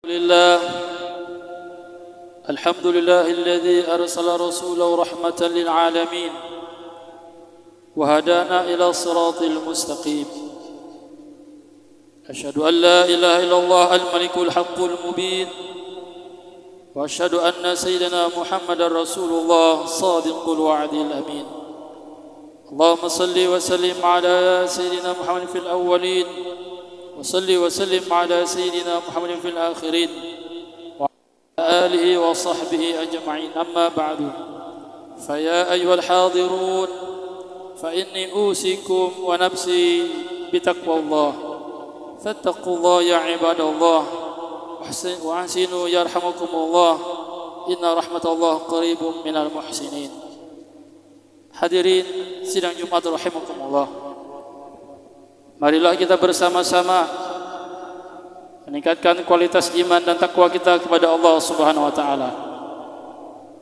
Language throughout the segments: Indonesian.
لله الحمد لله الذي أرسل رسوله رحمة للعالمين وهدانا إلى الصراط المستقيم. أشهد أن لا إله إلا الله الملك الحق المبين، وأشهد أن سيدنا محمد رسول الله صادق الوعد الأمين. اللهم صل وسلم على سيدنا محمد في الأولين، وصل وسلم على سيدنا محمد في الآخرين، وعلى آله وصحبه أجمعين. أما بعد، فيا أيها الحاضرون، فإني أوصيكم ونفسي بتقوى الله. فاتقوا الله يا عباد الله، وأحسنوا يرحمكم الله، إن رحمة الله قريب من المحسنين. Hadirin sidang Jumat rahimakumullah, marilah kita bersama-sama meningkatkan kualitas iman dan takwa kita kepada Allah Subhanahu wa taala.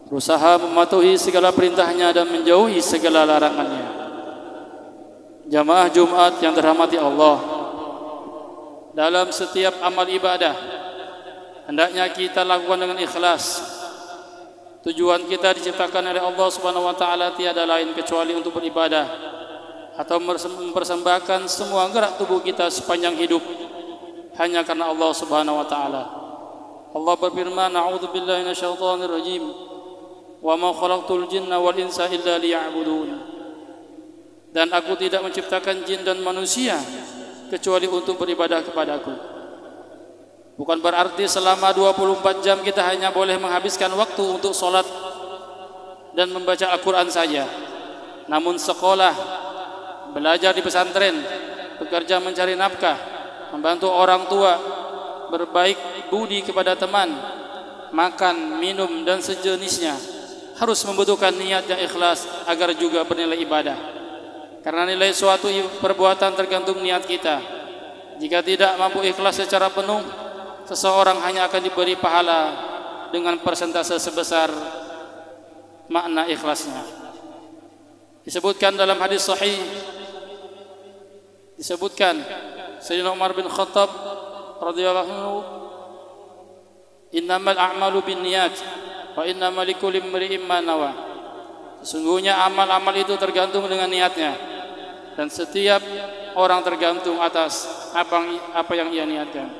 Berusaha mematuhi segala perintahnya dan menjauhi segala larangannya. Jamaah Jumat yang dirahmati Allah, dalam setiap amal ibadah hendaknya kita lakukan dengan ikhlas. Tujuan kita diciptakan oleh Allah Subhanahu wa taala tiada lain kecuali untuk beribadah atau mempersembahkan semua gerak tubuh kita sepanjang hidup hanya karena Allah Subhanahu wa taala. Allah berfirman, "A'udzubillahi minasyaitonir rajim. Wa ma khalaqtul jinna wal insa illa liya'budun." Dan aku tidak menciptakan jin dan manusia kecuali untuk beribadah kepadaku. Bukan berarti selama 24 jam kita hanya boleh menghabiskan waktu untuk sholat dan membaca Al-Quran saja. Namun sekolah, belajar di pesantren, bekerja mencari nafkah, membantu orang tua, berbaik budi kepada teman, makan, minum dan sejenisnya harus membutuhkan niat yang ikhlas agar juga bernilai ibadah. Karena nilai suatu perbuatan tergantung niat kita. Jika tidak mampu ikhlas secara penuh, seseorang hanya akan diberi pahala dengan persentase sebesar makna ikhlasnya. Disebutkan dalam hadis sahih, disebutkan Sayyidina Umar bin Khattab radhiyallahu anhu, "Innamal a'malu binniyat wa innamal likulli imri'in ma nawa." Sesungguhnya amal-amal itu tergantung dengan niatnya, dan setiap orang tergantung atas apa yang ia niatkan.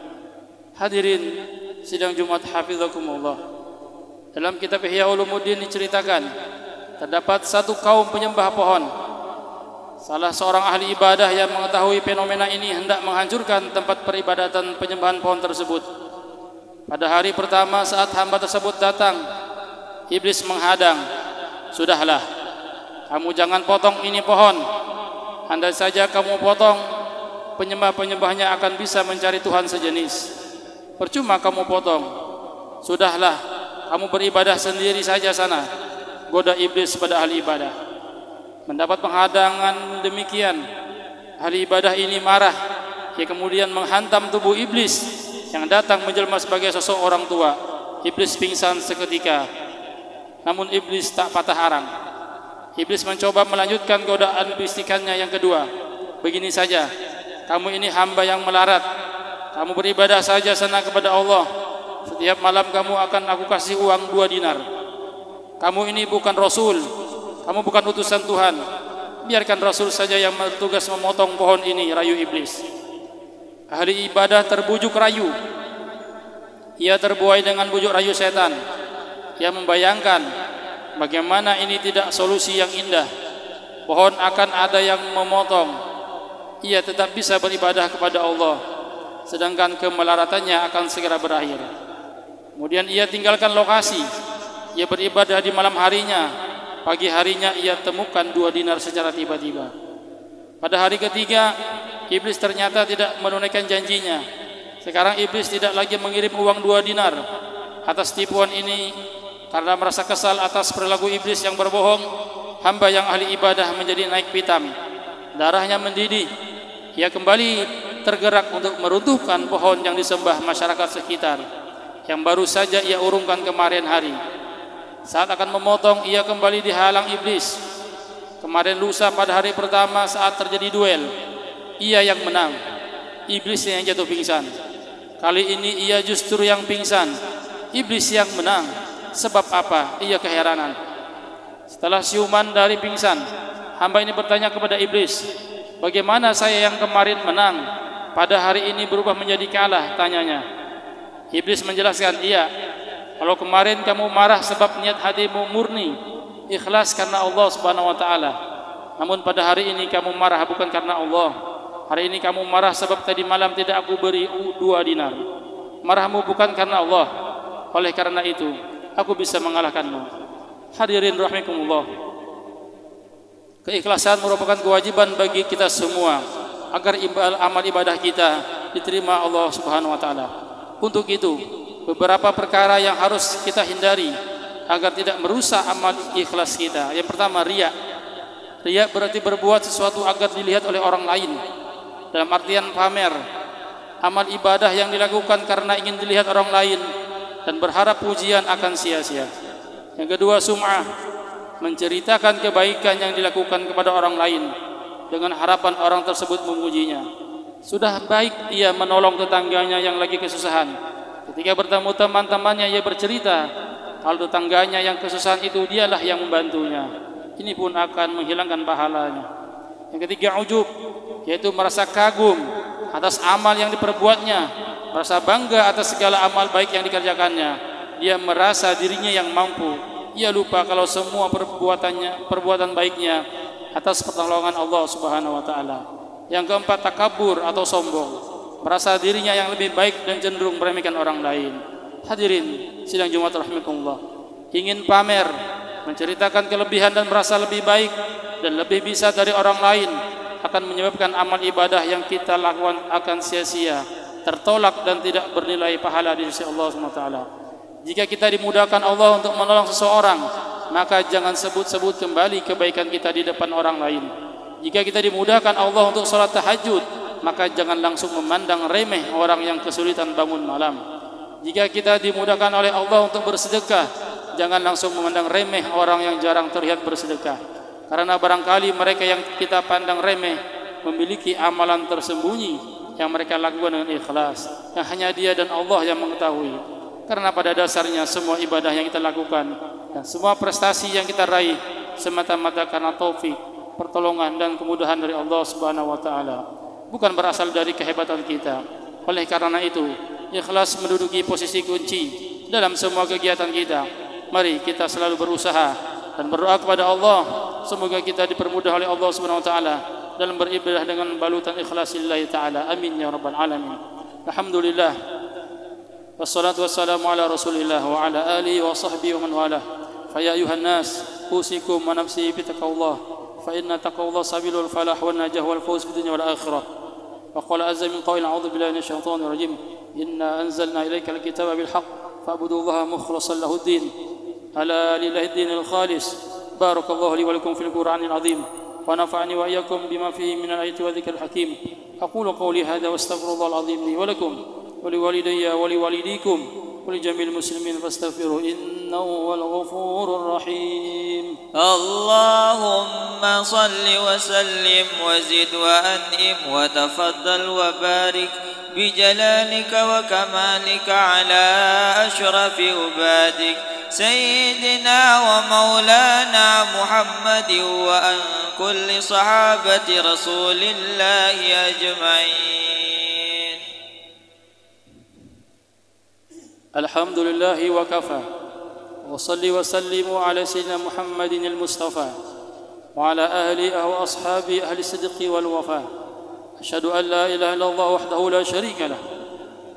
Hadirin sidang Jumat hafizakumullah, dalam kitab Ihya Ulumuddin diceritakan terdapat satu kaum penyembah pohon. Salah seorang ahli ibadah yang mengetahui fenomena ini hendak menghancurkan tempat peribadatan penyembahan pohon tersebut. Pada hari pertama saat hamba tersebut datang, iblis menghadang. "Sudahlah, kamu jangan potong ini pohon. Andai saja kamu potong, penyembah-penyembahnya akan bisa mencari Tuhan sejenis. Percuma kamu potong. Sudahlah, kamu beribadah sendiri saja sana." Goda iblis pada ahli ibadah. Mendapat penghadangan demikian, ahli ibadah ini marah. Ia kemudian menghantam tubuh iblis yang datang menjelma sebagai sosok orang tua. Iblis pingsan seketika. Namun iblis tak patah arang. Iblis mencoba melanjutkan godaan bisikannya yang kedua. "Begini saja, kamu ini hamba yang melarat. Kamu beribadah saja sana kepada Allah. Setiap malam kamu akan aku kasih uang 2 dinar. Kamu ini bukan Rasul. Kamu bukan utusan Tuhan. Biarkan Rasul saja yang bertugas memotong pohon ini," rayu iblis. Ahli ibadah terbujuk rayu. Ia terbuai dengan bujuk rayu setan. Ia membayangkan bagaimana ini tidak solusi yang indah. Pohon akan ada yang memotong. Ia tetap bisa beribadah kepada Allah, sedangkan kemelaratannya akan segera berakhir. Kemudian ia tinggalkan lokasi. Ia beribadah di malam harinya. Pagi harinya ia temukan 2 dinar secara tiba-tiba. Pada hari ketiga, iblis ternyata tidak menunaikan janjinya. Sekarang iblis tidak lagi mengirim uang 2 dinar. Atas tipuan ini, karena merasa kesal atas perilaku iblis yang berbohong, hamba yang ahli ibadah menjadi naik pitam. Darahnya mendidih. Ia kembali tergerak untuk meruntuhkan pohon yang disembah masyarakat sekitar, yang baru saja ia urungkan kemarin hari. Saat akan memotong, ia kembali dihalang iblis. Kemarin lusa pada hari pertama saat terjadi duel, ia yang menang, iblisnya yang jatuh pingsan. Kali ini ia justru yang pingsan, iblis yang menang. Sebab apa? Ia keheranan. Setelah siuman dari pingsan, hamba ini bertanya kepada iblis, bagaimana saya yang kemarin menang, pada hari ini berubah menjadi kalah? Tanyanya. Iblis menjelaskan, iya, kalau kemarin kamu marah sebab niat hatimu murni, ikhlas karena Allah Subhanahu wa taala. Namun pada hari ini kamu marah bukan karena Allah. Hari ini kamu marah sebab tadi malam tidak aku beri 2 dinar. Marahmu bukan karena Allah. Oleh karena itu aku bisa mengalahkanmu. Hadirin rahimakumullah, keikhlasan merupakan kewajiban bagi kita semua agar amal ibadah kita diterima Allah Subhanahu wa taala. Untuk itu, beberapa perkara yang harus kita hindari agar tidak merusak amal ikhlas kita. Yang pertama, riya. Riya berarti berbuat sesuatu agar dilihat oleh orang lain. Dalam artian pamer. Amal ibadah yang dilakukan karena ingin dilihat orang lain dan berharap pujian akan sia-sia. Yang kedua, sum'ah, menceritakan kebaikan yang dilakukan kepada orang lain dengan harapan orang tersebut memujinya. Sudah baik ia menolong tetangganya yang lagi kesusahan, ketika bertemu teman-temannya ia bercerita kalau tetangganya yang kesusahan itu dialah yang membantunya. Ini pun akan menghilangkan pahalanya. Yang ketiga, ujub, yaitu merasa kagum atas amal yang diperbuatnya, merasa bangga atas segala amal baik yang dikerjakannya. Dia merasa dirinya yang mampu. Ia lupa kalau semua perbuatan baiknya atas pertolongan Allah Subhanahu wa taala. Yang keempat, takabur atau sombong, merasa dirinya yang lebih baik dan cenderung meremehkan orang lain. Hadirin sidang Jumat rahimakumullah, ingin pamer, menceritakan kelebihan dan merasa lebih baik dan lebih bisa dari orang lain akan menyebabkan amal ibadah yang kita lakukan akan sia-sia, tertolak dan tidak bernilai pahala di sisi Allah Subhanahu wa taala. Jika kita dimudahkan Allah untuk menolong seseorang, maka jangan sebut-sebut kembali kebaikan kita di depan orang lain. Jika kita dimudahkan Allah untuk salat tahajud, maka jangan langsung memandang remeh orang yang kesulitan bangun malam. Jika kita dimudahkan oleh Allah untuk bersedekah, jangan langsung memandang remeh orang yang jarang terlihat bersedekah. Karena barangkali mereka yang kita pandang remeh memiliki amalan tersembunyi yang mereka lakukan dengan ikhlas, yang hanya Dia dan Allah yang mengetahui. Karena pada dasarnya semua ibadah yang kita lakukan dan semua prestasi yang kita raih semata-mata karena taufik, pertolongan dan kemudahan dari Allah Subhanahu wa taala, bukan berasal dari kehebatan kita. Oleh karena itu, ikhlas menduduki posisi kunci dalam semua kegiatan kita. Mari kita selalu berusaha dan berdoa kepada Allah semoga kita dipermudah oleh Allah Subhanahu wa taala dalam beribadah dengan balutan ikhlasillahi taala. Amin ya rabbal alamin. Alhamdulillah. Wassalatu wassalamu ala Rasulillah wa ala alihi wa sahbihi wa man walah. Fa ya ayuhan nas, usikum wa nafsi bi taqwallah, fa inna taqwallah sabilul falah wan najah wal fawz fid dunya wal akhirah. Wa qala azza min qawlin a'udzu billahi minasy syaithanir rajim. Inna anzalna ilaikal kitaba bil haqq fa'budullaha mukhlishan lahu ad-din. Ala lillahi ad-dinul khalis. Barakallahu li wa lakum fil Qur'anil azim. Wa nafa'ani wa iyyakum bima fihi minal ayati wa dzikril hakim. Aqulu qawli hadza wa astaghfirullahal azim li wa lakum ولوالدي ولوالديكم ولجميع المسلمين فاستغفروا إنه هو الغفور الرحيم. اللهم صل وسلم وزد وأنعم وتفضل وبارك بجلالك وكمالك على أشرف عبادك سيدنا ومولانا محمد وعن كل صحابة رسول الله أجمعين. الحمد لله وكفى وصلي وسلم على سيدنا محمد المصطفى وعلى آله وأصحابه أهل الصدق والوفاء. أشهد أن لا إله إلا الله وحده لا شريك له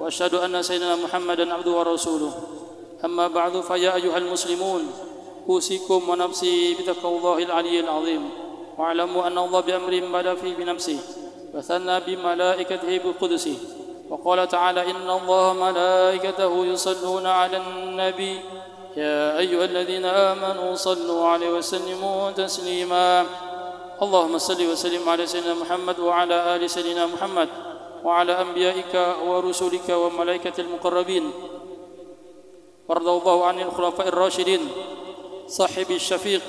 وأشهد أن سيدنا محمدا عبده ورسوله. أما بعد فيا أيها المسلمون أوصيكم ونفسي بتقوى الله العلي العظيم واعلموا أن الله بأمر بدأ فيه بنفسه وثنى بملائكته بقدسه وقال تعالى إن الله ملائكته يصلون على النبي يا أيها الذين آمنوا صلوا عليه وسلموا تسليما. اللهم صل وسلم على سيدنا محمد وعلى آل سيدنا محمد وعلى أنبيائك ورسلك وملائكة المقربين. وارض الله عن الخلفاء الراشدين صاحب الشفيق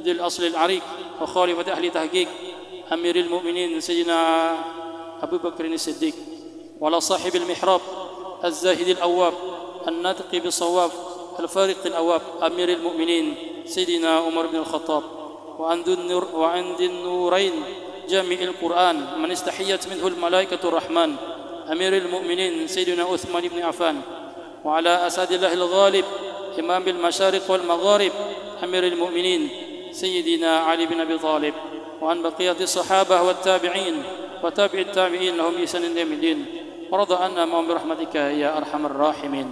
ذي الأصل العريق وخالفة أهل تحقيق أمير المؤمنين سيدنا أبو بكر الصديق وعلى صاحب المحراب الزاهد الأواب الناطق بالصواب الفارق الأواب أمير المؤمنين سيدنا عمر بن الخطاب، وعند النورين جامع القرآن من استحيت منه الملائكة الرحمن أمير المؤمنين سيدنا عثمان بن عفان، وعلى أسد الله الغالب إمام المشارق والمغارب أمير المؤمنين سيدنا علي بن أبي طالب، وعن بقية الصحابة والتابعين وتابع التابعين لهم بإحسان إلى يوم الدين، ورضى عنا معهم برحمتك يا أرحم الراحمين.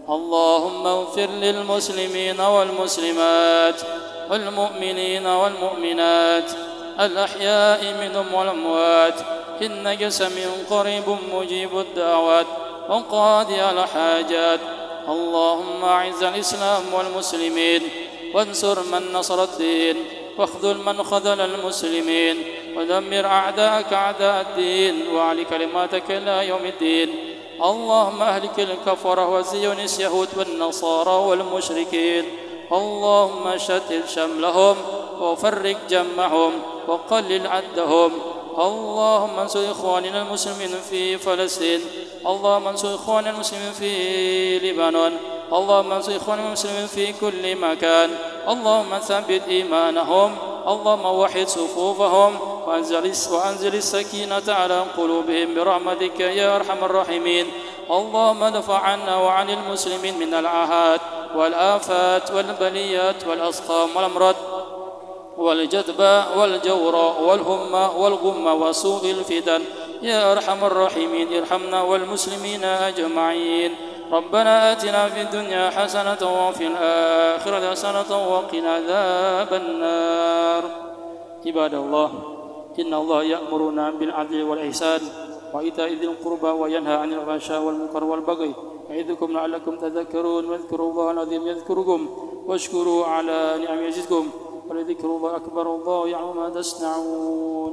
اللهم اغفر للمسلمين والمسلمات والمؤمنين والمؤمنات الأحياء منهم والأموات، إنك سميع قريب مجيب الدعوات وقاضي الحاجات. اللهم أعز الإسلام والمسلمين وانصر من نصر الدين واخذل من خذل المسلمين ودمر أعداءك أعداء الدين وأعل كلماتك إلى يوم الدين. اللهم أهلك الكفرة والزيونس يهود والنصارى والمشركين. اللهم شتت شملهم وفرق جمعهم وقلل عدهم. اللهم انصر إخواننا المسلمين في فلسطين. اللهم انصر إخواننا المسلمين في لبنان. اللهم انصر إخواننا المسلمين في كل مكان. اللهم ثبت إيمانهم. اللهم وحد صفوفهم وأنزل السكينة على قلوبهم برحمتك يا أرحم الراحمين. اللهم ادفع عنا وعن المسلمين من العاهات والآفات والبليات والأسقام والأمراض والجدباء والجوراء والهمة والغمة وسوء الفتن يا أرحم الراحمين. ارحمنا والمسلمين أجمعين. ربنا آتنا في الدنيا حسنة وفي الآخرة حسنة وقنا عذاب النار. عباد الله، إن الله يأمرنا بالعدل والإحسان وإيتاء ذي القربى وينهى عن الفحشاء والمنكر والبغي يعظكم لعلكم تذكرون. واذكروا الله العظيم يذكركم واشكروا على نعمه يزدكم ولذكر الله أكبر. الله يعلم ما تصنعون.